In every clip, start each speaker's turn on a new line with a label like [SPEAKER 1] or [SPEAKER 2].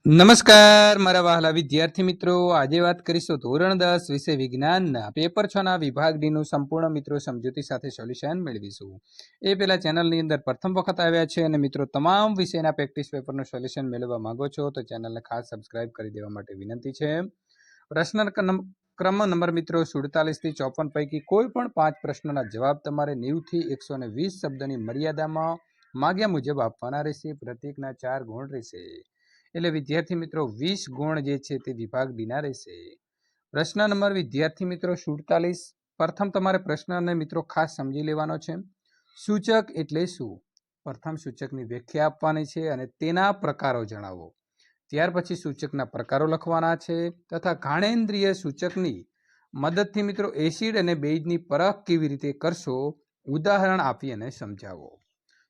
[SPEAKER 1] નમસ્કાર મારા વહાલા વિદ્યાર્થી મિત્રો, આજે વાત કરીશું ધોરણ 10 વિષય વિજ્ઞાનના પેપર 6 ના વિભાગ ડી નું સંપૂર્ણ મિત્રો સમજૂતી સાથે સોલ્યુશન મેળવીશું। એ પહેલા ચેનલની અંદર પ્રથમ વખત આવ્યા છે અને મિત્રો તમામ વિષયના પ્રેક્ટિસ પેપરનું સોલ્યુશન મેળવવા માંગો છો તો ચેનલને ખાસ સબસ્ક્રાઇબ કરી દેવા માટે વિનંતી છે। પ્રશ્ન ક્રમ નંબર મિત્રો 47 થી 54 પૈકી કોઈ પણ 5 પ્રશ્નોના જવાબ તમારે 90 થી 120 શબ્દની મર્યાદામાં માગ્યા મુજબ આપવાના રહેશે। પ્રત્યેકના 4 ગુણ રહેશે, એટલે વિદ્યાર્થી મિત્રો 20 ગુણ જે છે તે વિભાગ ડીના રહેશે। પ્રશ્ન નંબર વિદ્યાર્થી મિત્રો 47, પ્રથમ તમારે પ્રશ્નને મિત્રો ખાસ સમજી લેવાનો છે। સૂચક એટલે શું? પ્રથમ સૂચકની વ્યાખ્યા આપવાની છે અને તેના પ્રકારો જણાવો। ત્યાર પછી સૂચકના પ્રકારો લખવાના છે તથા ઘાણેન્દ્રિય સૂચકની મદદથી મિત્રો એસિડ અને બેઝની પરખ કેવી રીતે કરશો ઉદાહરણ આપી અને સમજાવો।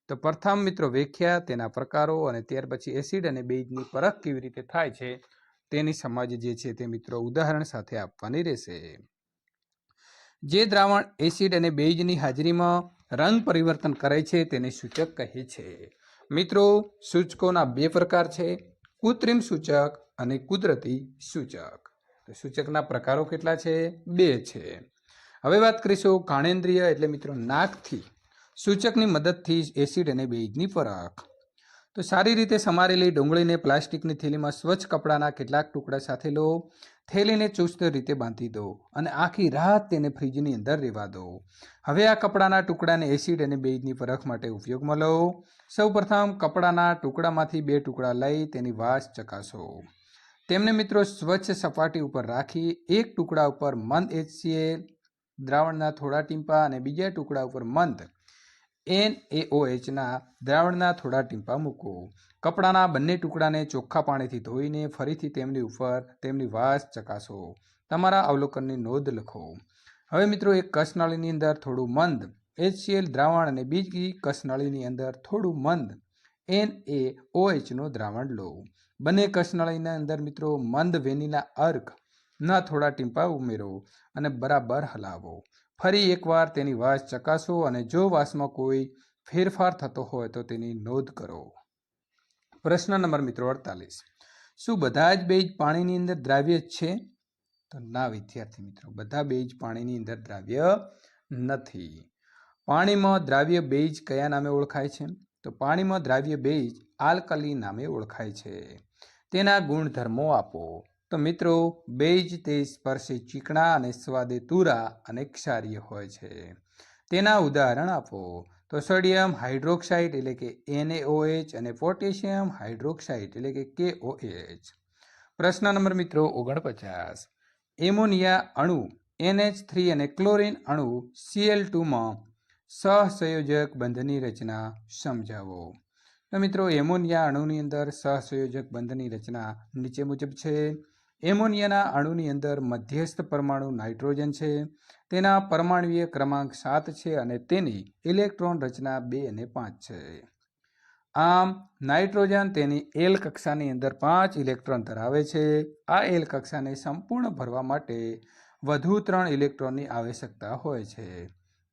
[SPEAKER 1] તો પ્રથમ મિત્રો વ્યાખ્યા, તેના પ્રકારો અને ત્યાર પછી એસિડ અને બેઝની પરખ કેવી રીતે થાય છે તેની સમજ જે છે તે મિત્રો ઉદાહરણ સાથે આપવાની રહેશે। જે દ્રાવણ એસિડ અને બેઝની હાજરીમાં રંગ પરિવર્તન કરે છે તેને સૂચક કહે છે। મિત્રો સૂચકોના બે પ્રકાર છે, કૃત્રિમ સૂચક અને કુદરતી સૂચક। તો સૂચકના પ્રકારો કેટલા છે? 2 છે। હવે વાત કરીશું ઘાણેન્દ્રિય એટલે મિત્રો નાકથી સૂચકની મદદથી એસિડ અને બેઝની પરખ। તો સારી રીતે સમારેલી ડુંગળીને પ્લાસ્ટિકની થેલીમાં સ્વચ્છ કપડાના કેટલાક ટુકડા સાથે લો, થેલીને ચુસ્ત રીતે બાંધી દો અને આખી રાત તેને ફ્રીજની અંદર રહેવા દો। હવે આ કપડાના ટુકડાને એસિડ અને બેઝની પરખ માટે ઉપયોગમાં લો। સૌપ્રથમ કપડાના ટુકડામાંથી 2 ટુકડા લઈ તેની વાસ ચકાસો। તેમને મિત્રો સ્વચ્છ સપાટી ઉપર રાખી એક ટુકડા ઉપર મંદ HCl દ્રાવણના થોડા ટીમ્પા અને બીજા ટુકડા ઉપર મંદ NaOH ના દ્રાવણના થોડા ટીમ્પા મૂકો। કપડાના બંને ટુકડાને ચોખ્ખા પાણીથી ધોઈને ફરીથી તેમની ઉપર તેમની વાસ ચકાસો। તમારા અવલોકનની નોંધ લખો। હવે મિત્રો એક કસનળીની અંદર થોડું મંદ HCl દ્રાવણ અને બીજી કસનળીની અંદર થોડું મંદ NaOH નું દ્રાવણ લો। બંને કસનળીની અંદર મિત્રો મંદ વેનીલા અર્ક ના થોડા ટીમ્પા ઉમેરો અને બરાબર હલાવો। ફરી એકવાર તેની વાસ ચકાસો અને જો વાસમાં કોઈ ફેરફાર થતો હોય તો તેની નોંધ કરો। પ્રશ્ન નંબર મિત્રો 48, શું બધા જ બેઝ પાણીની અંદર દ્રાવ્ય છે? તો ના વિદ્યાર્થી મિત્રો, બધા બેઝ પાણીની અંદર દ્રાવ્ય નથી। પાણીમાં દ્રાવ્ય બેઝ કયા નામે ઓળખાય છે? તો પાણીમાં દ્રાવ્ય બેઝ આલ્કલી નામે ઓળખાય છે। તેના ગુણધર્મો આપો। તો મિત્રો બેઝ તે સ્પર્શે ચીકણા અને સ્વાદે તુરા અને ક્ષારીય હોય છે। તેના ઉદાહરણ આપો। તો સોડિયમ હાઇડ્રોક્સાઇડ એટલે કે NaOH અને પોટેશિયમ હાઇડ્રોક્સાઇડ એટલે કે KOH। પ્રશ્ન નંબર મિત્રો 49, એમોનિયા અણુ NH3 અને ક્લોરીન અણુ Cl2 માં સહસંયોજક બંધની રચના સમજાવો। તો મિત્રો એમોનિયા અણુની અંદર સહસંયોજક બંધની રચના નીચે મુજબ છે। એમોનિયાના અણુની અંદર મધ્યસ્થ પરમાણુ નાઇટ્રોજન છે, તેના પરમાણુય ક્રમાંક 7 છે અને તેની ઇલેક્ટ્રોન રચના 2 અને 5 છે। આમ નાઇટ્રોજન તેની એલ કક્ષાની અંદર 5 ઇલેક્ટ્રોન ધરાવે છે। આ એલ કક્ષાને સંપૂર્ણ ભરવા માટે વધુ 3 ઇલેક્ટ્રોનની આવશ્યકતા હોય છે।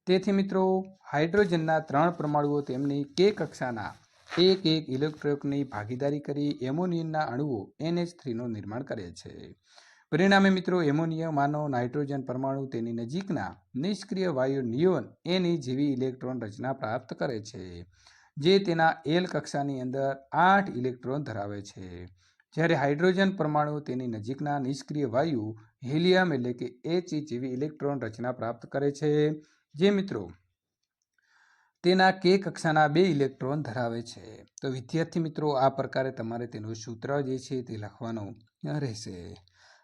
[SPEAKER 1] તેથી મિત્રો હાઇડ્રોજનના 3 પરમાણુઓ તેમની કે કક્ષાના એક ઇલેક્ટ્રોનની ભાગીદારી કરી એમોનિયમના અણુઓ NH3નું નિર્માણ કરે છે। પરિણામે મિત્રો એમોનિયામાંનો નાઇટ્રોજન પરમાણુ તેની નજીકના નિષ્ક્રિય વાયુ નિયોન એની જેવી ઇલેક્ટ્રોન રચના પ્રાપ્ત કરે છે, જે તેના એલ કક્ષાની અંદર 8 ઇલેક્ટ્રોન ધરાવે છે, જ્યારે હાઇડ્રોજન પરમાણુ તેની નજીકના નિષ્ક્રિય વાયુ હિલિયમ એટલે કે He જેવી ઇલેક્ટ્રોન રચના પ્રાપ્ત કરે છે, જે મિત્રો તેના કે કક્ષાના 2 ઇલેક્ટ્રોન ધરાવે છે। તો વિદ્યાર્થી મિત્રો આ પ્રકારે તમારે તેનું સૂત્ર જે છે તે લખવાનું રહેશે।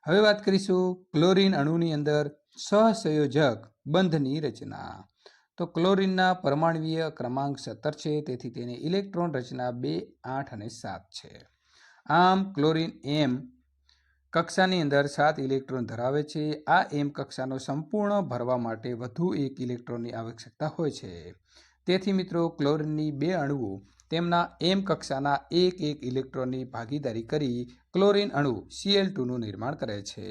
[SPEAKER 1] હવે વાત કરીશું ક્લોરીન અણુની અંદર સહસંયોજક બંધની રચના। તો ક્લોરીનના પરમાણુય ક્રમાંક 17 છે, તેથી તેની ઇલેક્ટ્રોન રચના 2, 8 અને 7 છે। આમ ક્લોરીન M કક્ષાની અંદર 7 ઇલેક્ટ્રોન ધરાવે છે। આ M કક્ષાનો સંપૂર્ણ ભરવા માટે વધુ 1 ઇલેક્ટ્રોનની આવશ્યકતા હોય છે। તેથી મિત્રો ક્લોરીનની 2 અણુઓ તેમના M કક્ષાના એક ઇલેક્ટ્રોનની ભાગીદારી કરી ક્લોરીન અણુ Cl2નું નિર્માણ કરે છે।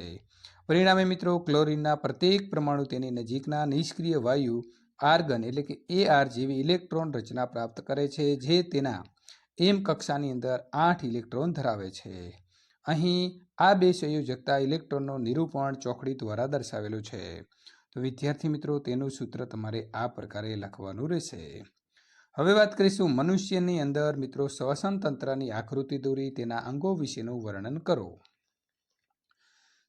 [SPEAKER 1] પરિણામે મિત્રો ક્લોરીનના પ્રત્યેક પરમાણુ તેની નજીકના નિષ્ક્રિય વાયુ આર્ગન એટલે કે Ar જેવી ઇલેક્ટ્રોન રચના પ્રાપ્ત કરે છે, જે તેના M કક્ષાની અંદર 8 ઇલેક્ટ્રોન ધરાવે છે। અહીં આ બે સંયોજકતા ઇલેક્ટ્રોનનું નિરૂપણ ચોકડી દ્વારા દર્શાવેલું છે. તો વિદ્યાર્થી મિત્રો તેનું સૂત્ર તમારે આ પ્રકારે લખવાનું રહેશે. હવે વાત કરીશું મનુષ્યની અંદર મિત્રો શ્વસન તંત્રની આકૃતિ દોરી તેના અંગો વિશેનું વર્ણન કરો.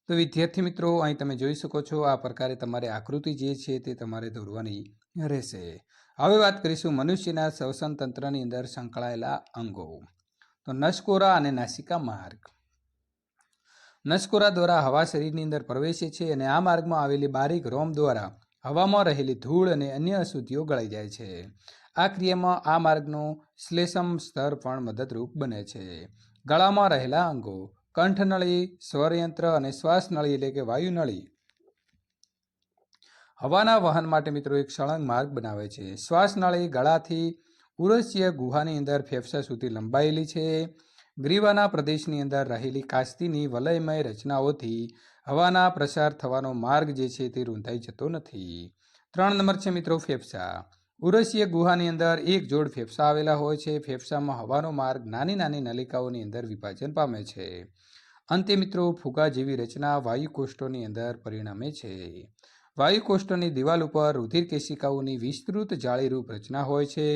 [SPEAKER 1] તો વિદ્યાર્થી મિત્રો અહીં તમે જોઈ શકો છો આ પ્રકારે તમારે આકૃતિ જે છે તે તમારે દોરવાની રહેશે. હવે વાત કરીશું મનુષ્યના શ્વસન તંત્રની અંદર સંકળાયેલા અંગો. તો નસકોરા અને નાસિકા માર્ગ. નસકોરા દ્વારા હવા શરીરની અંદર પ્રવેશે છે અને આ માર્ગમાં આવેલી બારીક રોમ દ્વારા હવામાં રહેલી ધૂળ અને અન્ય અશુદ્ધિઓ ગળાઈ જાય છે. આ ક્રિયામાં આ માર્ગનું શ્લેષમ સ્તર પણ મદદરૂપ બને છે. ગળામાં રહેલા અંગો કંઠનળી, સ્વરયંત્ર અને શ્વાસનળી એટલે કે વાયુનળી હવાના વહન માટે મિત્રો એક સળંગ માર્ગ બનાવે છે. શ્વાસનળી ગળાથી ઉરસ્ય ગુહાની અંદર ફેફસા સુધી લંબાયેલી છે. ગ્રીવાના પ્રદેશની અંદર રહેલી કાસ્તીની વલયમય રચનાઓથી હવાના પ્રસાર થવાનો માર્ગ જે છે તે રૂંધાઈ જતો નથી. 3 નંબર છે મિત્રો ફેફસા. ઉરસ્ય ગુહાની અંદર એક જોડ ફેફસા આવેલા હોય છે. ફેફસામાં હવાનો માર્ગ નાની નાની નલિકાઓની અંદર વિભાજન પામે છે. અંતે મિત્રો ફુગા જેવી રચના વાયુકોષ્ઠોની અંદર પરિણમે છે. વાયુકોષ્ઠોની દિવાલ ઉપર રુધિર કેશિકાઓની વિસ્તૃત જાળીરૂપ રચના હોય છે.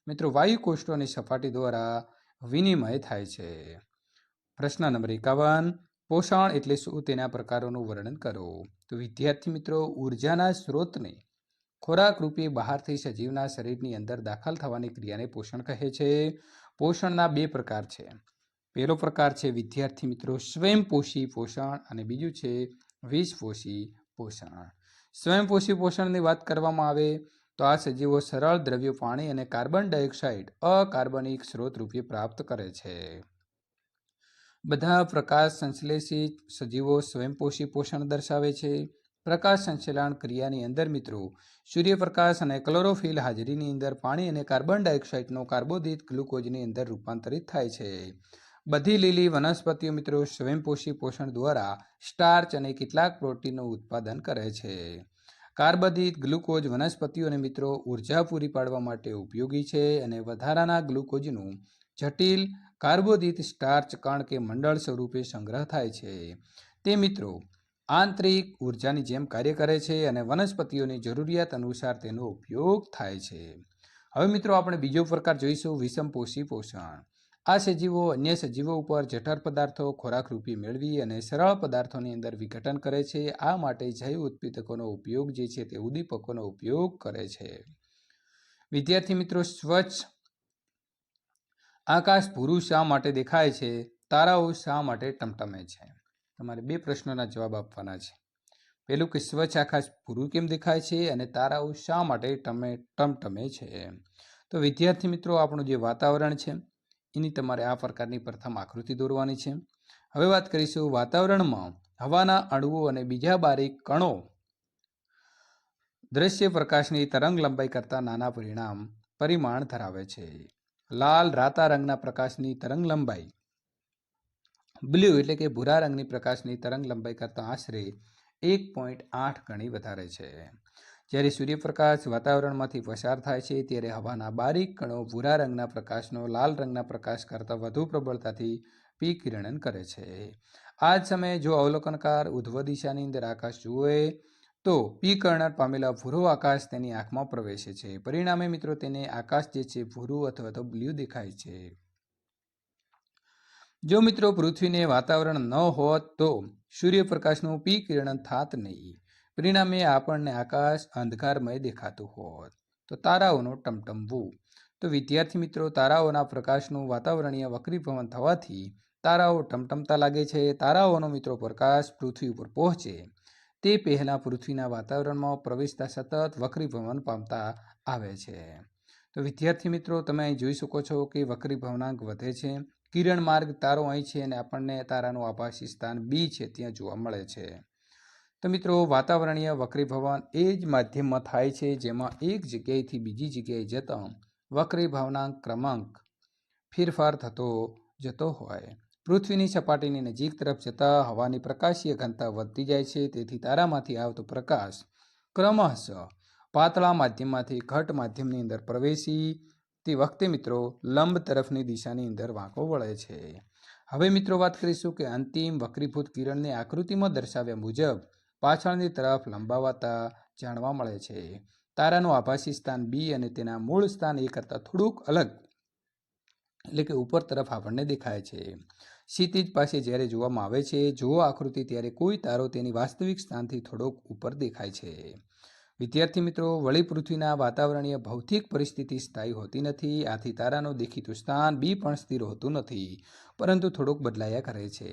[SPEAKER 1] મિત્રો વાયુકોષ્ઠોની સપાટી દ્વારા વિનિમય થાય છે. પ્રશ્ન નંબર 51. પોષણ એટલે શું તેના પ્રકારોનું વર્ણન કરો. તો વિદ્યાર્થી મિત્રો ઉર્જાના સ્ત્રોતને ખોરાક રૂપે બહારથી સજીવના શરીરની અંદર દાખલ થવાની ક્રિયાને પોષણ કહે છે. પોષણના 2 પ્રકાર છે. પહેલો પ્રકાર છે વિદ્યાર્થી મિત્રો સ્વયંપોષી પોષણ અને બીજું છે વિષપોષી પોષણ. સ્વયંપોષી પોષણની વાત કરવામાં આવે તો આ સજીવો સરળ દ્રવ્યો પાણી અને કાર્બન ડાયોક્સાઇડ અકાર્બનિક સ્ત્રોત રૂપે પ્રાપ્ત કરે છે. બધા પ્રકાશ સંશ્લેષિત સજીવો સ્વયંપોષી પોષણ દર્શાવે છે. પ્રકાશ સંશ્લેષણ ક્રિયાની અંદર મિત્રો સૂર્યપ્રકાશ અને ક્લોરોફિલ હાજરીની અંદર પાણી અને કાર્બન ડાયોક્સાઇડનો કાર્બોદિત ગ્લુકોઝની અંદર રૂપાંતરિત થાય છે. બધી લીલી વનસ્પતિઓ મિત્રો સ્વયંપોષી પોષણ દ્વારા સ્ટાર્ચ અને કેટલાક પ્રોટીનનું ઉત્પાદન કરે છે. કાર્બોદિત ગ્લુકોઝ વનસ્પતિઓને મિત્રો ઉર્જા પૂરી પાડવા માટે ઉપયોગી છે અને વધારાના ગ્લુકોઝનું જટિલ કાર્બોદિત સ્ટાર્ચ કણ કે મંડળ સ્વરૂપે સંગ્રહ થાય છે. તે મિત્રો આંતરિક ઉર્જાની જેમ કાર્ય કરે છે અને વનસ્પતિઓની જરૂરિયાત અનુસાર તેનો ઉપયોગ થાય છે. હવે મિત્રો આપણે બીજો પ્રકાર જોઈશું વિષમપોષી પોષણ. આ સજીવો અન્ય સજીવો ઉપર જઠર પદાર્થો ખોરાક રૂપી મેળવી અને સરળ પદાર્થોની અંદર વિઘટન કરે છે. આ માટે જૈવ ઉત્પીડકોનો ઉપયોગ જે છે તે ઉદ્દીપકોનો ઉપયોગ કરે છે. વિદ્યાર્થી મિત્રો સ્વચ્છ આકાશ ભૂરું શા માટે દેખાય છે? તારાઓ શા માટે ટમટમે છે? તમારે 2 પ્રશ્નોના જવાબ આપવાના છે. પહેલું કે સ્વચ્છ આકાશ ભૂરું કેમ દેખાય છે અને તારાઓ શા માટે ટમટમે છે? તો વિદ્યાર્થી મિત્રો આપણું જે વાતાવરણ છે એની તમારે આ પ્રકારની પ્રથમ આકૃતિ દોરવાની છે. હવે વાત કરીશું વાતાવરણમાં હવાના અણુઓ અને બીજા બારીક કણો દ્રશ્ય પ્રકાશની તરંગ લંબાઈ કરતાં નાના પરિમાણ ધરાવે છે. લાલ રાતા રંગના પ્રકાશની તરંગ લંબાઈ બ્લુ એટલે કે ભૂરા રંગની પ્રકાશની તરંગ લંબાઈ કરતાં આશરે 1.8 ગણી વધારે છે. જ્યારે સૂર્યપ્રકાશ વાતાવરણમાંથી પસાર થાય છે ત્યારે હવાના બારીક કણો ભૂરા રંગના પ્રકાશનો લાલ રંગના પ્રકાશ કરતાં વધુ પ્રબળતાથી વિકિરણ કરે છે. આ જ સમયે જો અવલોકનકાર ઉધ્વ દિશાની અંદર આકાશ જુએ તો વિકિરણ પામેલા ભૂરો આકાશ તેની આંખમાં પ્રવેશે છે. પરિણામે મિત્રો તેને આકાશ જે છે ભૂરું અથવા તો બ્લુ દેખાય છે. જો મિત્રો પૃથ્વીને વાતાવરણ ન હોત તો સૂર્યપ્રકાશનું વિકિરણ થાત નહીં. પરિણામે આપણને આકાશ અંધકારમય દેખાતું હોત. તો તારાઓનું ટમટમવું. તો વિદ્યાર્થી મિત્રો તારાઓના પ્રકાશનું વાતાવરણીય વક્રીભવન થવાથી તારાઓ ટમટમતા લાગે છે. તારાઓનો મિત્રો પ્રકાશ પૃથ્વી ઉપર પહોંચે તે પહેલાં પૃથ્વીના વાતાવરણમાં પ્રવેશતા સતત વક્રીભવન પામતા આવે છે. તો વિદ્યાર્થી મિત્રો તમે અહીં જોઈ શકો છો કે વક્રીભવનાંક વધે છે. કિરણ માર્ગ તારો અહીં છે અને આપણને તારાનું આભાસી સ્થાન બી છે ત્યાં જોવા મળે છે. તો મિત્રો વાતાવરણીય વક્રીભવન એ જ માધ્યમમાં થાય છે જેમાં એક જગ્યાએથી બીજી જગ્યાએ જતાં વક્રીભવનાંક ક્રમાંક ફેરફાર થતો જતો હોય. પૃથ્વીની સપાટીની નજીક તરફ જતાં હવાની પ્રકાશીય ઘનતા વધતી જાય છે. તેથી તારામાંથી આવતો પ્રકાશ ક્રમશઃ પાતળા માધ્યમમાંથી ઘટ માધ્યમની અંદર પ્રવેશી તે વખતે મિત્રો લંબ તરફની દિશાની અંદર વાંકો વળે છે. હવે મિત્રો વાત કરીશું કે અંતિમ વક્રીભૂત કિરણને આકૃતિમાં દર્શાવ્યા મુજબ પાછળની તરફ લંબાવાતા જાણવા મળે છે. તારાનું આભાસી સ્થાન બી અને તેના મૂળ સ્થાન એ કરતાં થોડુંક અલગ એટલે કે ઉપર તરફ આપણને દેખાય છે. ક્ષિતિજ પાસે જ્યારે જોવામાં આવે છે, જુઓ આકૃતિ, ત્યારે કોઈ તારો તેની વાસ્તવિક સ્થાનથી થોડોક ઉપર દેખાય છે. વિદ્યાર્થી મિત્રો, વળી પૃથ્વીના વાતાવરણીય ભૌતિક પરિસ્થિતિ સ્થાયી હોતી નથી. આથી તારાનું દેખીતું સ્થાન બી પણ સ્થિર હોતું નથી, પરંતુ થોડુંક બદલાયા કરે છે.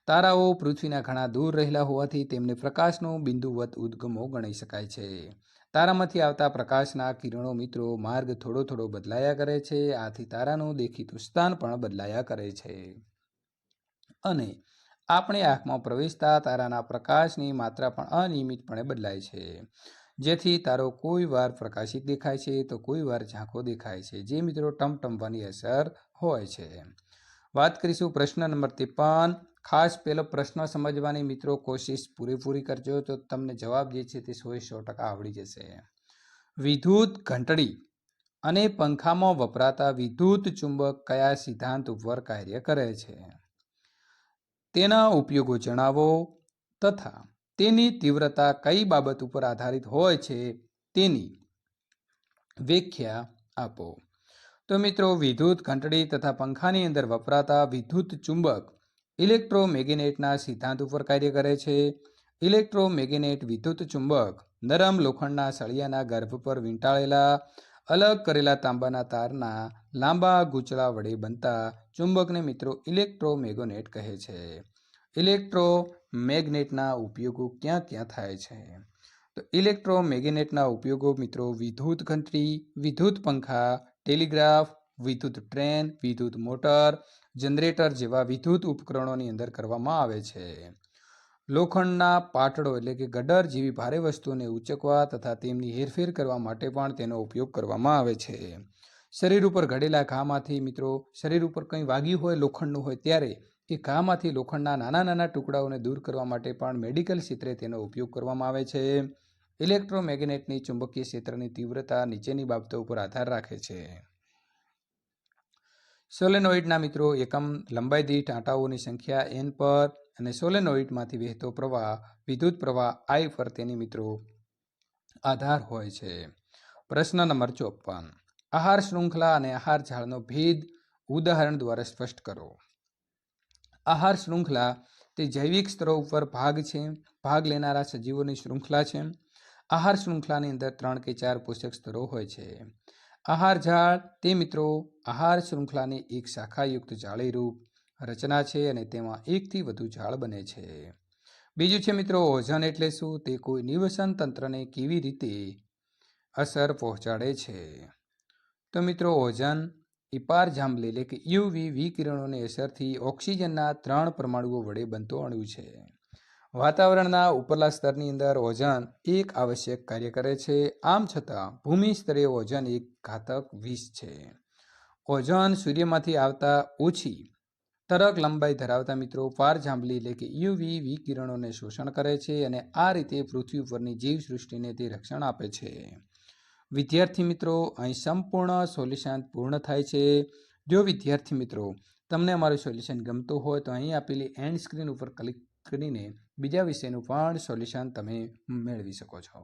[SPEAKER 1] તારાઓ પૃથ્વીના ઘણા દૂર રહેલા હોવાથી તેમને પ્રકાશનો બિંદુવત ઉદ્ગમો ગણી શકાય છે. તારામાંથી આવતા પ્રકાશના કિરણો મિત્રો માર્ગ થોડો બદલાયા કરે છે. આથી તારાનું દેખીતું સ્થાન પણ બદલાયા કરે છે. અને આપણી આંખમાં પ્રવેશતા તારાના પ્રકાશની માત્રા પણ અનિયમિતપણે બદલાય છે. જેથી તારો કોઈ વાર પ્રકાશિત દેખાય છે તો કોઈ વાર ઝાંખો દેખાય છે, જે મિત્રો ટમટમવાની અસર હોય છે. વાત કરીશું પ્રશ્ન નંબર 53. ખાસ પહેલો પ્રશ્ન સમજવાની મિત્રો કોશિશ પૂરેપૂરી કરજો, તો તમને જવાબ જે છે તે 100% આવડી જશે. વિદ્યુત ઘંટડી અને પંખામાં વપરાતા વિદ્યુત ચુંબક કયા સિદ્ધાંત ઉપર કાર્ય કરે છે? તેના ઉપયોગો જણાવો તથા તેની તીવ્રતા કઈ બાબત ઉપર આધારિત હોય છે તેની વ્યાખ્યા આપો. તો મિત્રો, વિદ્યુત ઘંટડી તથા પંખાની અંદર વપરાતા વિદ્યુત ચુંબક ઇલેક્ટ્રોમેગ્નેટના સિદ્ધાંત ઉપર કાર્ય કરે છે. ઇલેક્ટ્રોમેગ્નેટ વિદ્યુત ચુંબક નરમ લોખંડના સળિયાના ગર્ભ પર વીંટાળેલા અલગ કરેલા તાંબાના તારના લાંબા ગૂંચળા વડે બનતા ચુંબકને મિત્રો ઇલેક્ટ્રોમેગ્નેટ કહે છે. ઇલેક્ટ્રોમેગ્નેટના ઉપયોગો ક્યાં ક્યાં થાય છે? તો ઇલેક્ટ્રોમેગ્નેટના ઉપયોગો મિત્રો વિદ્યુત ઘંટડી, વિદ્યુત પંખા, ટેલિગ્રાફ, વિદ્યુત ટ્રેન, વિદ્યુત મોટર, જનરેટર જેવા વિદ્યુત ઉપકરણોની અંદર કરવામાં આવે છે. લોખંડના પાટડો એટલે કે ગડર જેવી ભારે વસ્તુઓને ઉંચકવા તથા તેમની હેરફેર કરવા માટે પણ તેનો ઉપયોગ કરવામાં આવે છે. શરીર ઉપર ઘડેલા ઘામાંથી મિત્રો, શરીર ઉપર કંઈ વાગ્યું હોય, લોખંડનું હોય, ત્યારે એ ઘામાંથી લોખંડના નાના ટુકડાઓને દૂર કરવા માટે પણ મેડિકલ ક્ષેત્રે તેનો ઉપયોગ કરવામાં આવે છે. ઇલેક્ટ્રોમેગ્નેટની ચુંબકીય ક્ષેત્રની તીવ્રતા નીચેની બાબતો ઉપર આધાર રાખે છે. સોલેનોઇડના મિત્રો એકમ લંબાઈ દીઠ આંટાઓની સંખ્યા n પર અને સોલેનોઇડમાંથી વહેતો પ્રવાહ વિદ્યુત પ્રવાહ I પર તેની મિત્રો આધાર હોય છે. પ્રશ્ન નંબર 54. આહાર શૃંખલા અને આહાર ઝાડનો ભેદ ઉદાહરણ દ્વારા સ્પષ્ટ કરો. આહાર શૃંખલા તે જૈવિક સ્તરો ઉપર ભાગ લેનારા સજીવોની શૃંખલા છે. આહાર શૃંખલાની અંદર 3 કે 4 પોષક સ્તરો હોય છે. આહાર ઝાડ તે મિત્રો આહાર શૃંખલાની એક શાખાયુક્ત જાળીરૂપ રચના છે અને તેમાં એકથી વધુ ઝાડ બને છે. બીજું છે મિત્રો ઓઝોન એટલે શું? તે કોઈ નિવસન તંત્રને કેવી રીતે અસર પહોંચાડે છે? તો મિત્રો ઓઝોન ઇપારજાંબલી એટલે કે UV વિકિરણોની અસરથી ઓક્સિજનના 3 પરમાણુઓ વડે બનતો અણુ છે. વાતાવરણના ઉપરલા સ્તરની અંદર ઓઝોન એક આવશ્યક કાર્ય કરે છે. આમ છતાં ભૂમિ સ્તરે ઓઝોન એક ઘાતક વિષ છે. ઓઝોન સૂર્યમાંથી આવતા ઓછી તરંગ લંબાઈ ધરાવતા મિત્રો પારજાંબલી એટલે કે UV વિકિરણોને શોષણ કરે છે અને આ રીતે પૃથ્વી ઉપરની જીવસૃષ્ટિને તે રક્ષણ આપે છે. વિદ્યાર્થી મિત્રો, અહીં સંપૂર્ણ સોલ્યુશન પૂર્ણ થાય છે. જો વિદ્યાર્થી મિત્રો તમને અમારું સોલ્યુશન ગમતું હોય તો અહીં આપેલી એન્ડ સ્ક્રીન ઉપર ક્લિક કરીને બીજા વિષયનું પણ સોલ્યુશન તમે મેળવી શકો છો.